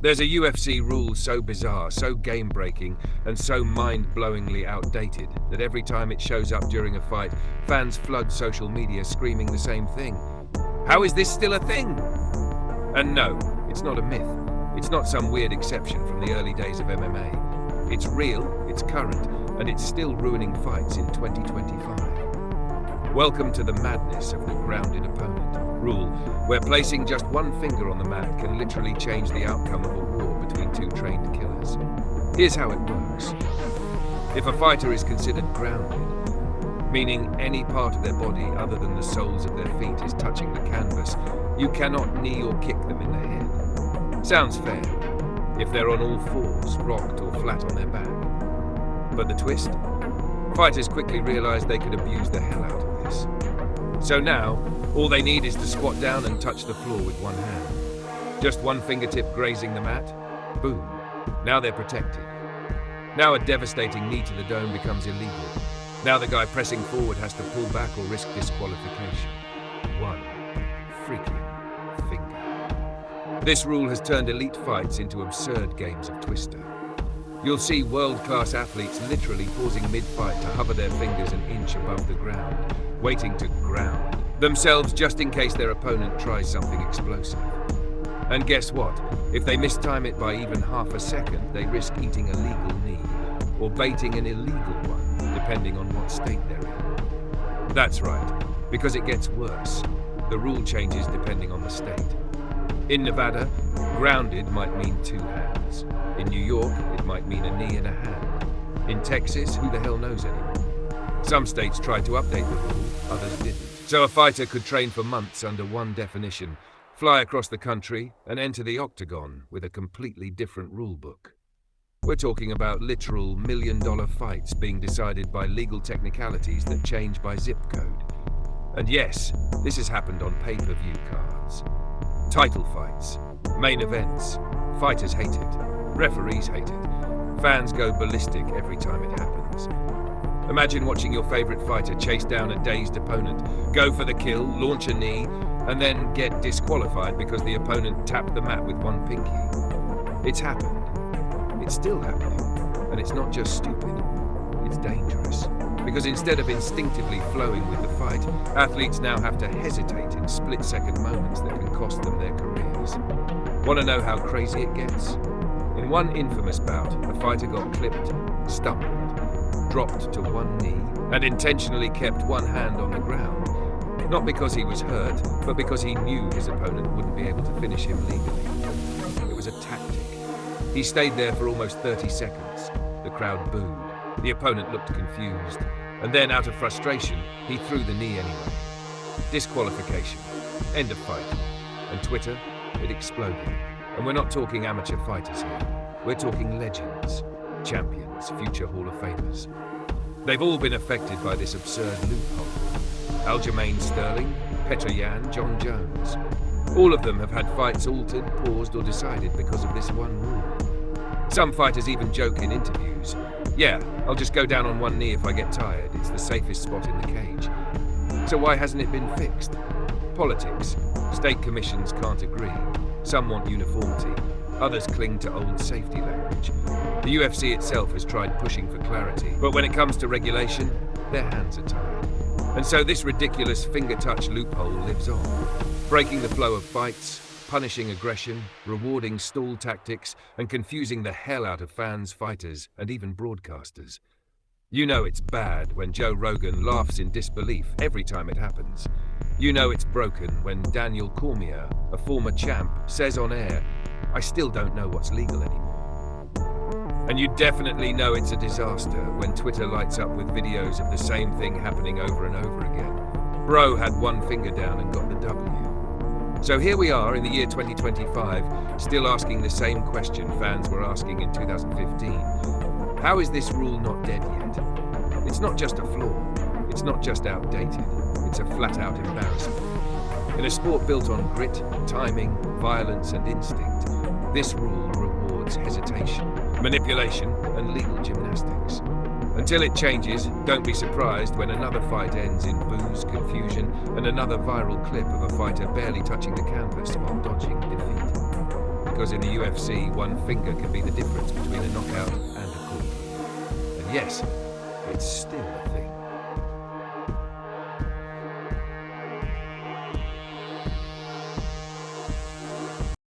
There's a UFC rule so bizarre, so game-breaking, and so mind-blowingly outdated that every time it shows up during a fight, fans flood social media screaming the same thing. How is this still a thing? And no, it's not a myth. It's not some weird exception from the early days of MMA. It's real, it's current, and it's still ruining fights in 2025. Welcome to the madness of the grounded opponent rule, where placing just one finger on the mat can literally change the outcome of a war between two trained killers. Here's how it works. If a fighter is considered grounded, meaning any part of their body other than the soles of their feet is touching the canvas, you cannot knee or kick them in the head. Sounds fair, if they're on all fours, rocked or flat on their back. But the twist? Fighters quickly realized they could abuse the hell out of this. So now, all they need is to squat down and touch the floor with one hand. Just one fingertip grazing the mat, boom, now they're protected. Now a devastating knee to the dome becomes illegal. Now the guy pressing forward has to pull back or risk disqualification. One freaking finger. This rule has turned elite fights into absurd games of Twister. You'll see world-class athletes literally pausing mid-fight to hover their fingers an inch above the ground, waiting to ground themselves just in case their opponent tries something explosive. And guess what? If they mistime it by even half a second, they risk eating a legal knee, or baiting an illegal one, depending on what state they're in. That's right, because it gets worse. The rule changes depending on the state. In Nevada, grounded might mean two hands. In New York, it might mean a knee and a hand. In Texas, who the hell knows anymore? Some states tried to update the rule, others didn't. So a fighter could train for months under one definition, fly across the country, and enter the octagon with a completely different rule book. We're talking about literal million-dollar fights being decided by legal technicalities that change by zip code. And yes, this has happened on pay-per-view cards. Title fights, main events, fighters hate it, referees hate it, fans go ballistic every time it happens. Imagine watching your favorite fighter chase down a dazed opponent, go for the kill, launch a knee, and then get disqualified because the opponent tapped the mat with one pinky. It's happened. It's still happening. And it's not just stupid, it's dangerous. Because instead of instinctively flowing with the fight, athletes now have to hesitate in split-second moments that can cost them their careers. Want to know how crazy it gets? In one infamous bout, a fighter got clipped, stumbled, dropped to one knee, and intentionally kept one hand on the ground. Not because he was hurt, but because he knew his opponent wouldn't be able to finish him legally. It was a tactic. He stayed there for almost 30 seconds. The crowd booed. The opponent looked confused. And then, out of frustration, he threw the knee anyway. Disqualification. End of fight. And Twitter, it exploded. And we're not talking amateur fighters here. We're talking legends, champions, future Hall of Famers. They've all been affected by this absurd loophole. Aljamain Sterling, Petr Yan, John Jones. All of them have had fights altered, paused, or decided because of this one rule. Some fighters even joke in interviews, "Yeah, I'll just go down on one knee if I get tired. It's the safest spot in the cage." So why hasn't it been fixed? Politics. State commissions can't agree. Some want uniformity. Others cling to old safety language. The UFC itself has tried pushing for clarity, but when it comes to regulation, their hands are tied. And so this ridiculous finger-touch loophole lives on, breaking the flow of fights, punishing aggression, rewarding stall tactics, and confusing the hell out of fans, fighters, and even broadcasters. You know it's bad when Joe Rogan laughs in disbelief every time it happens. You know it's broken when Daniel Cormier, a former champ, says on air, "I still don't know what's legal anymore." And you definitely know it's a disaster when Twitter lights up with videos of the same thing happening over and over again. Bro had one finger down and got the W. So here we are in the year 2025, still asking the same question fans were asking in 2015. How is this rule not dead yet? It's not just a flaw. It's not just outdated. It's a flat-out embarrassment. In a sport built on grit, timing, violence, and instinct, this rule rewards hesitation, manipulation, and legal gymnastics. Until it changes, don't be surprised when another fight ends in boos, confusion, and another viral clip of a fighter barely touching the canvas while dodging defeat. Because in the UFC, one finger can be the difference between a knockout and a call. And yes, it's still a